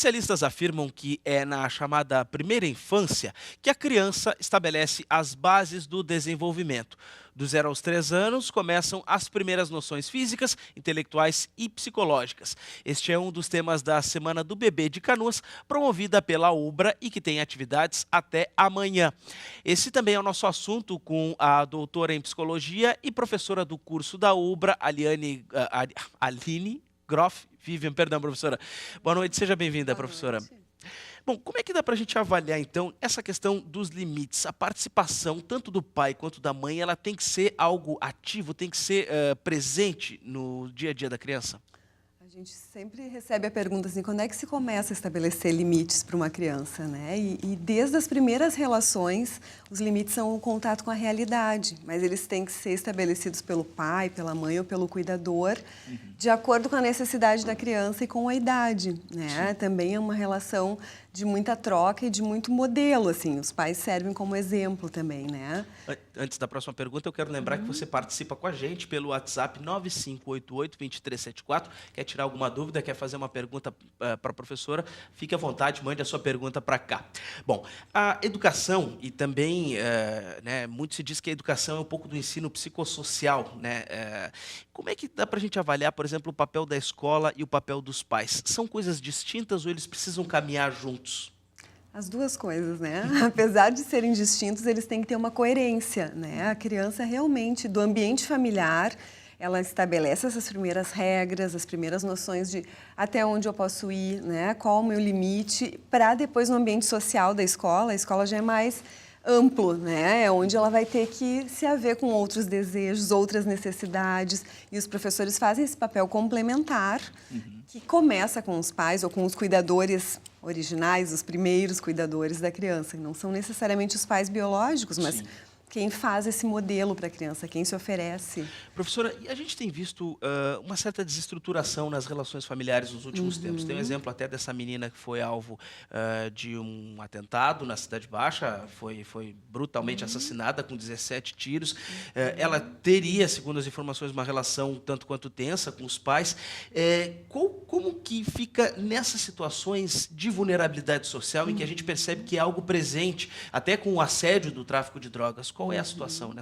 Especialistas afirmam que é na chamada primeira infância que a criança estabelece as bases do desenvolvimento. Do 0 aos 3 anos começam as primeiras noções físicas, intelectuais e psicológicas. Este é um dos temas da Semana do Bebê de Canoas, promovida pela UBRA e que tem atividades até amanhã. Esse também é o nosso assunto com a doutora em psicologia e professora do curso da UBRA, Aline Groff Vivian, perdão, professora. Boa noite, seja bem-vinda, professora. Bom, como é que dá para a gente avaliar, então, essa questão dos limites? A participação, tanto do pai quanto da mãe, ela tem que ser algo ativo, tem que ser presente no dia a dia da criança? A gente sempre recebe a pergunta assim, quando é que se começa a estabelecer limites para uma criança, né? E desde as primeiras relações, os limites são o contato com a realidade, mas eles têm que ser estabelecidos pelo pai, pela mãe ou pelo cuidador, de acordo com a necessidade da criança e com a idade, né? Sim. Também é uma relação de muita troca e de muito modelo, assim, os pais servem como exemplo também, né? Antes da próxima pergunta, eu quero lembrar que você participa com a gente pelo WhatsApp 9588-2374. Quer tirar alguma dúvida, quer fazer uma pergunta para a professora? Fique à vontade, mande a sua pergunta para cá. Bom, a educação e também, muito se diz que a educação é um pouco do ensino psicossocial, né? Como é que dá para a gente avaliar, por exemplo, o papel da escola e o papel dos pais? São coisas distintas ou eles precisam caminhar juntos? As duas coisas, né? Apesar de serem distintos, eles têm que ter uma coerência, né? A criança realmente, do ambiente familiar, ela estabelece essas primeiras regras, as primeiras noções de até onde eu posso ir, né? Qual o meu limite, para depois no ambiente social da escola, a escola já é mais amplo, né? É onde ela vai ter que se haver com outros desejos, outras necessidades, e os professores fazem esse papel complementar, que começa com os pais ou com os cuidadores originais, os primeiros cuidadores da criança, que não são necessariamente os pais biológicos, mas sim, quem faz esse modelo para a criança, quem se oferece. Professora, e a gente tem visto uma certa desestruturação nas relações familiares nos últimos tempos. Tem um exemplo até dessa menina que foi alvo de um atentado na Cidade Baixa, foi brutalmente assassinada com 17 tiros. Ela teria, segundo as informações, uma relação tanto quanto tensa com os pais. Como que fica nessas situações de vulnerabilidade social em que a gente percebe que é algo presente, até com o assédio do tráfico de drogas? Qual é a situação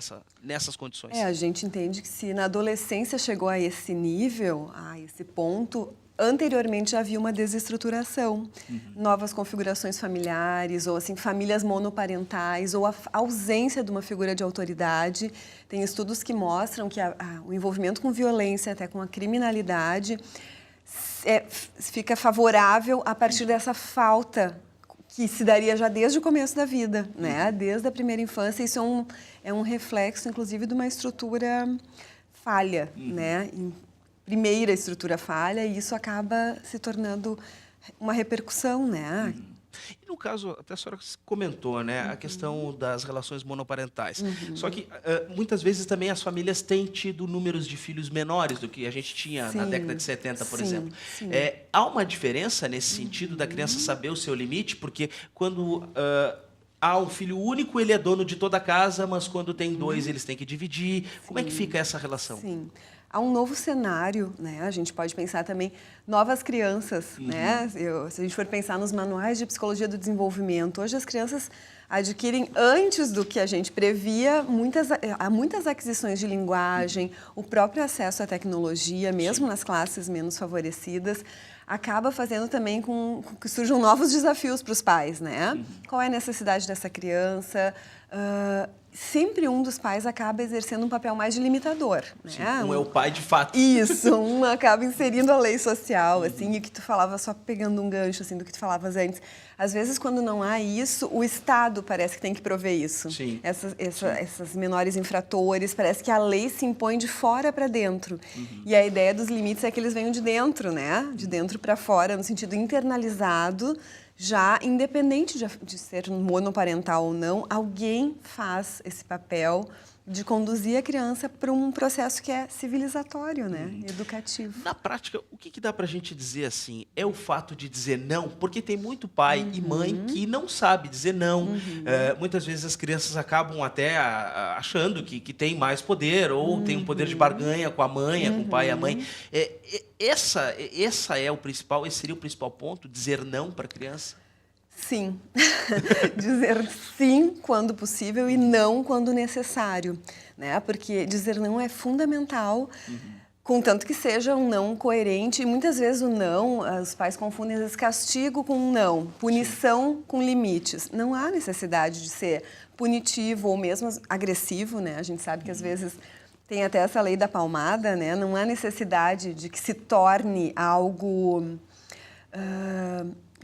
nessas condições? A gente entende que se na adolescência chegou a esse nível, a esse ponto, anteriormente já havia uma desestruturação, novas configurações familiares, ou assim, famílias monoparentais, ou a ausência de uma figura de autoridade. Tem estudos que mostram que o envolvimento com violência, até com a criminalidade, fica favorável a partir dessa falta que se daria já desde o começo da vida, né? Desde a primeira infância. Isso é um reflexo, inclusive, de uma estrutura falha, né? Primeira estrutura falha, e isso acaba se tornando uma repercussão, né? E no caso, até a senhora comentou, né, a questão das relações monoparentais. Só que, muitas vezes, também as famílias têm tido números de filhos menores do que a gente tinha na década de 70, por exemplo. Há uma diferença nesse sentido da criança saber o seu limite? Porque quando há um filho único, ele é dono de toda a casa, mas quando tem dois, eles têm que dividir. Como é que fica essa relação? Sim. Há um novo cenário, né? A gente pode pensar também novas crianças, né? Se a gente for pensar nos manuais de psicologia do desenvolvimento, hoje as crianças adquirem, antes do que a gente previa, há muitas aquisições de linguagem, o próprio acesso à tecnologia, mesmo nas classes menos favorecidas, acaba fazendo também com que surjam novos desafios para os pais, né? Qual é a necessidade dessa criança? Sempre um dos pais acaba exercendo um papel mais de limitador, né? Sim, um é o pai de fato. Isso, um acaba inserindo a lei social, assim, e o que tu falava, só pegando um gancho, assim, do que tu falavas antes. Às vezes, quando não há isso, o Estado parece que tem que prover isso. Sim. Essas menores infratores, parece que a lei se impõe de fora para dentro. E a ideia dos limites é que eles venham de dentro, né? De dentro para fora, no sentido internalizado, já independente de ser monoparental ou não, alguém faz esse papel de conduzir a criança para um processo que é civilizatório, né? Educativo. Na prática, o que dá para a gente dizer assim? É o fato de dizer não? Porque tem muito pai e mãe que não sabe dizer não. Muitas vezes as crianças acabam até achando que tem mais poder ou tem um poder de barganha com a mãe, com o pai e a mãe. Essa é o principal, esse seria o principal ponto, dizer não para a criança? Sim. Dizer sim quando possível e não quando necessário, né? Porque dizer não é fundamental, contanto que seja um não coerente. E muitas vezes o não, os pais confundem às vezes castigo com um não, punição com limites. Não há necessidade de ser punitivo ou mesmo agressivo, né? A gente sabe que às vezes tem até essa lei da palmada, né? Não há necessidade de que se torne algo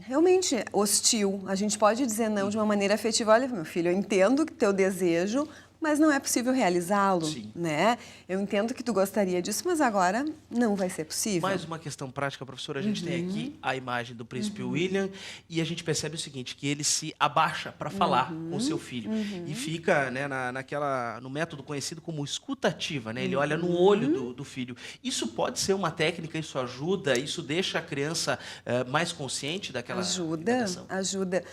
realmente hostil. A gente pode dizer não de uma maneira afetiva. Olha, meu filho, eu entendo que teu desejo, mas não é possível realizá-lo, né? Eu entendo que tu gostaria disso, mas agora não vai ser possível. Mais uma questão prática, professora. A gente tem aqui a imagem do príncipe William e a gente percebe o seguinte, que ele se abaixa para falar com o seu filho e fica, né, no método conhecido como escutativa, né? Ele olha no olho do filho. Isso pode ser uma técnica, isso ajuda, isso deixa a criança mais consciente daquela orientação? Ajuda.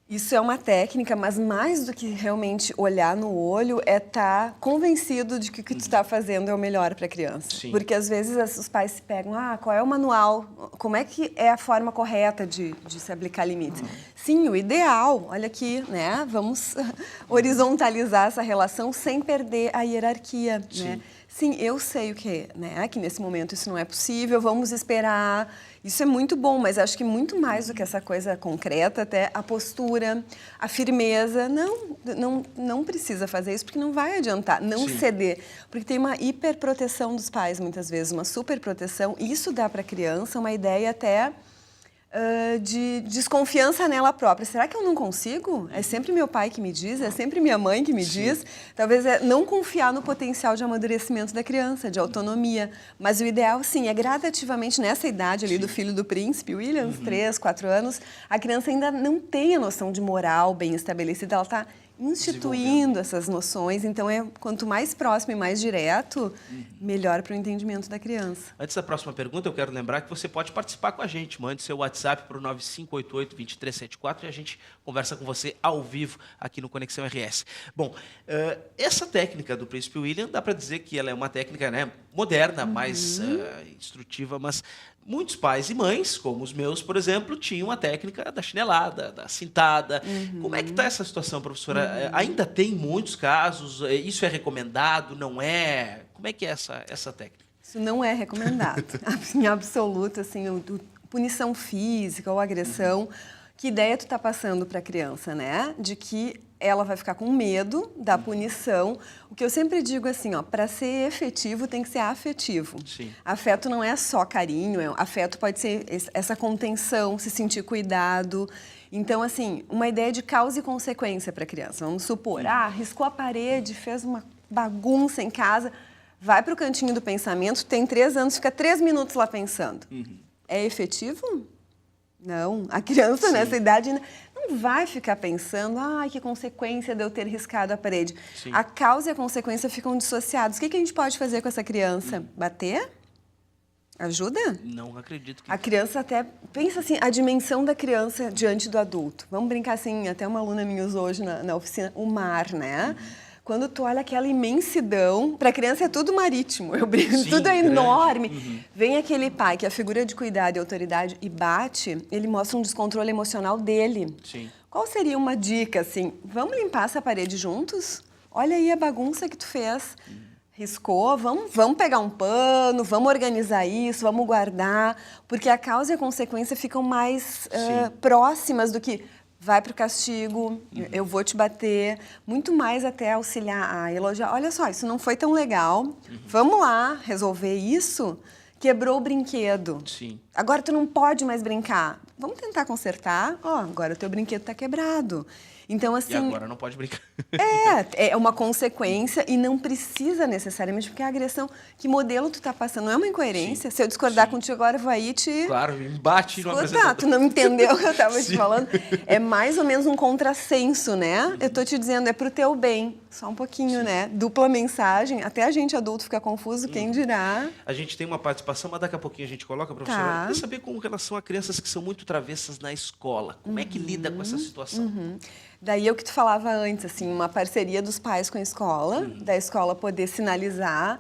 Isso é uma técnica, mas mais do que realmente olhar no olho é estar convencido de que o que tu está fazendo é o melhor para a criança. Sim. Porque às vezes os pais se pegam, qual é o manual? Como é que é a forma correta de se aplicar limites? Sim, o ideal, olha aqui, né? Vamos horizontalizar essa relação sem perder a hierarquia, né? Sim, eu sei o que, né? Que nesse momento isso não é possível, vamos esperar. Isso é muito bom, mas acho que muito mais do que essa coisa concreta, até a postura, a firmeza. Não precisa fazer isso, porque não vai adiantar, não ceder. Porque tem uma hiperproteção dos pais, muitas vezes, uma superproteção. Isso dá para a criança uma ideia até de desconfiança nela própria. Será que eu não consigo? É sempre meu pai que me diz, é sempre minha mãe que me diz. Talvez é não confiar no potencial de amadurecimento da criança, de autonomia. Mas o ideal, sim, é gradativamente, nessa idade ali do filho do príncipe, William, 3, 4 anos, a criança ainda não tem a noção de moral bem estabelecida, ela está instituindo essas noções, então quanto mais próximo e mais direto, melhor para o entendimento da criança. Antes da próxima pergunta, eu quero lembrar que você pode participar com a gente. Mande seu WhatsApp para o 9588-2374 e a gente conversa com você ao vivo aqui no Conexão RS. Bom, essa técnica do príncipe William, dá para dizer que ela é uma técnica, né, moderna, mais instrutiva, mas muitos pais e mães, como os meus, por exemplo, tinham a técnica da chinelada, da cintada. Como é que está essa situação, professora? Ainda tem muitos casos? Isso é recomendado? Não é? Como é que é essa técnica? Isso não é recomendado. Em absoluto, assim, punição física ou agressão. Que ideia tu está passando para a criança, né? De que ela vai ficar com medo da punição. O que eu sempre digo assim, para ser efetivo tem que ser afetivo. Afeto não é só carinho, afeto pode ser essa contenção, se sentir cuidado. Então, assim, uma ideia de causa e consequência para a criança. Vamos supor, riscou a parede, fez uma bagunça em casa, vai para o cantinho do pensamento, tem 3 anos, fica 3 minutos lá pensando. É efetivo? Não, a criança nessa idade não vai ficar pensando, que consequência de eu ter riscado a parede. A causa e a consequência ficam dissociados. O que a gente pode fazer com essa criança? Bater? Ajuda? Não acredito que... A criança até... Pensa assim, a dimensão da criança diante do adulto. Vamos brincar assim, até uma aluna minha usou hoje na oficina, o mar, né? Quando tu olha aquela imensidão, para a criança é tudo marítimo, eu brinco, tudo é enorme. Vem aquele pai que é a figura de cuidado e autoridade e bate, ele mostra um descontrole emocional dele. Qual seria uma dica, assim, vamos limpar essa parede juntos? Olha aí a bagunça que tu fez. Riscou, vamos pegar um pano, vamos organizar isso, vamos guardar, porque a causa e a consequência ficam mais próximas do que... Vai para o castigo, eu vou te bater, muito mais até auxiliar a elogiar. Olha só, isso não foi tão legal, vamos lá resolver isso. Quebrou o brinquedo, agora tu não pode mais brincar. Vamos tentar consertar, agora o teu brinquedo está quebrado. Então, E assim, agora não pode brincar. é uma consequência e não precisa necessariamente, porque a agressão, que modelo tu tá passando? Não é uma incoerência? Sim, Se eu discordar sim. contigo agora, eu vou aí te... Claro, embate no Escuta, apresentador. tu não entendeu o que eu estava te Sim. falando? É mais ou menos um contrassenso, né? Eu tô te dizendo, é pro teu bem. Só um pouquinho, Sim. né? Dupla mensagem. Até a gente adulto fica confuso, quem dirá? A gente tem uma participação, mas daqui a pouquinho a gente coloca, professora. Tá. Eu queria saber com relação a crianças que são muito travessas na escola. Como é que lida com essa situação? Daí é o que tu falava antes, assim, uma parceria dos pais com a escola, da escola poder sinalizar,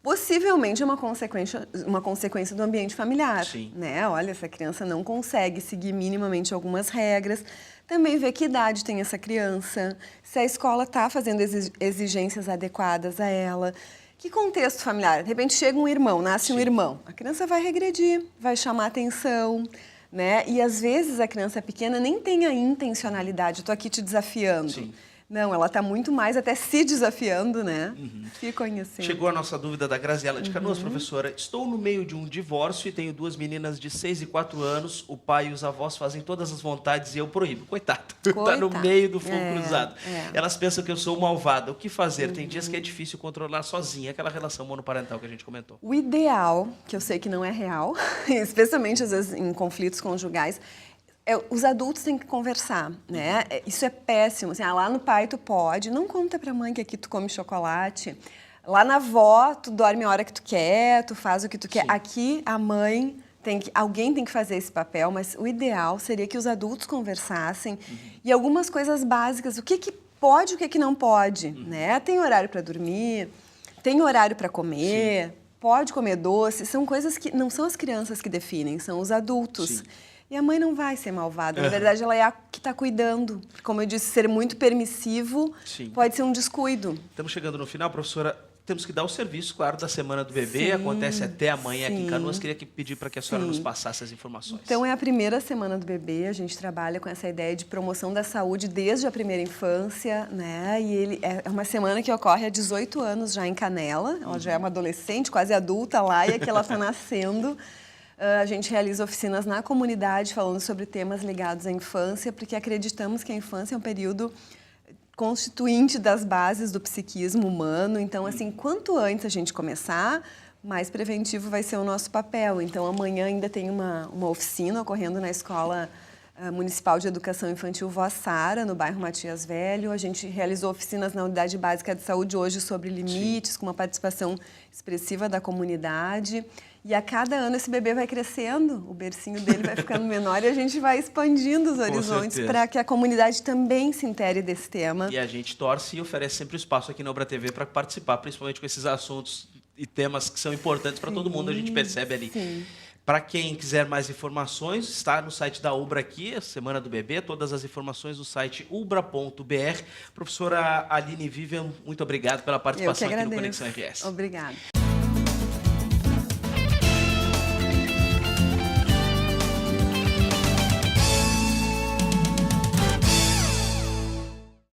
possivelmente uma consequência do ambiente familiar, Sim. né? Olha, essa criança não consegue seguir minimamente algumas regras. Também ver que idade tem essa criança, se a escola está fazendo exigências adequadas a ela. Que contexto familiar? De repente chega um irmão, nasce um Sim. irmão. A criança vai regredir, vai chamar atenção, né? E às vezes a criança pequena nem tem a intencionalidade, eu tô aqui te desafiando. Sim. Não, ela está muito mais até se desafiando, né? Se conhecendo. Chegou a nossa dúvida da Graziela de Canoas, professora. Estou no meio de um divórcio e tenho 2 meninas de 6 e 4 anos. O pai e os avós fazem todas as vontades e eu proíbo. Coitado. Está no meio do fogo cruzado. Elas pensam que eu sou malvada. O que fazer? Tem dias que é difícil controlar sozinha. Aquela relação monoparental que a gente comentou. O ideal, que eu sei que não é real, especialmente às vezes em conflitos conjugais, os adultos têm que conversar, né? Isso é péssimo. Assim, lá no pai tu pode, não conta pra mãe que aqui tu come chocolate. Lá na avó tu dorme a hora que tu quer, tu faz o que tu quer. Sim. Aqui a mãe alguém tem que fazer esse papel, mas o ideal seria que os adultos conversassem e algumas coisas básicas, o que pode, o que não pode, né? Tem horário para dormir, tem horário para comer, sim, pode comer doce, são coisas que não são as crianças que definem, são os adultos. Sim. E a mãe não vai ser malvada, na verdade ela é a que está cuidando. Como eu disse, ser muito permissivo, sim, pode ser um descuido. Estamos chegando no final, professora. Temos que dar o serviço, claro, da Semana do Bebê. Sim, acontece até amanhã, sim, aqui em Canoas. Queria pedir para que a senhora, sim, nos passasse as informações. Então, é a primeira Semana do Bebê. A gente trabalha com essa ideia de promoção da saúde desde a primeira infância, né? E é uma semana que ocorre há 18 anos já em Canela. Ela já é uma adolescente, quase adulta lá, e aqui ela está nascendo. A gente realiza oficinas na comunidade falando sobre temas ligados à infância, porque acreditamos que a infância é um período constituinte das bases do psiquismo humano. Então, assim, quanto antes a gente começar, mais preventivo vai ser o nosso papel. Então, amanhã ainda tem uma oficina ocorrendo na Escola Municipal de Educação Infantil Voz Sara, no bairro Matias Velho. A gente realizou oficinas na Unidade Básica de Saúde hoje sobre limites, sim, com uma participação expressiva da comunidade. E a cada ano esse bebê vai crescendo, o bercinho dele vai ficando menor e a gente vai expandindo os horizontes para que a comunidade também se intere desse tema. E a gente torce e oferece sempre espaço aqui na Ubra TV para participar, principalmente com esses assuntos e temas que são importantes para todo mundo, a gente percebe ali. Sim. Para quem quiser mais informações, está no site da Ubra aqui, a Semana do Bebê, todas as informações no site ubra.br. Professora Aline Vivian, muito obrigado pela participação aqui no Conexão RS. Obrigada.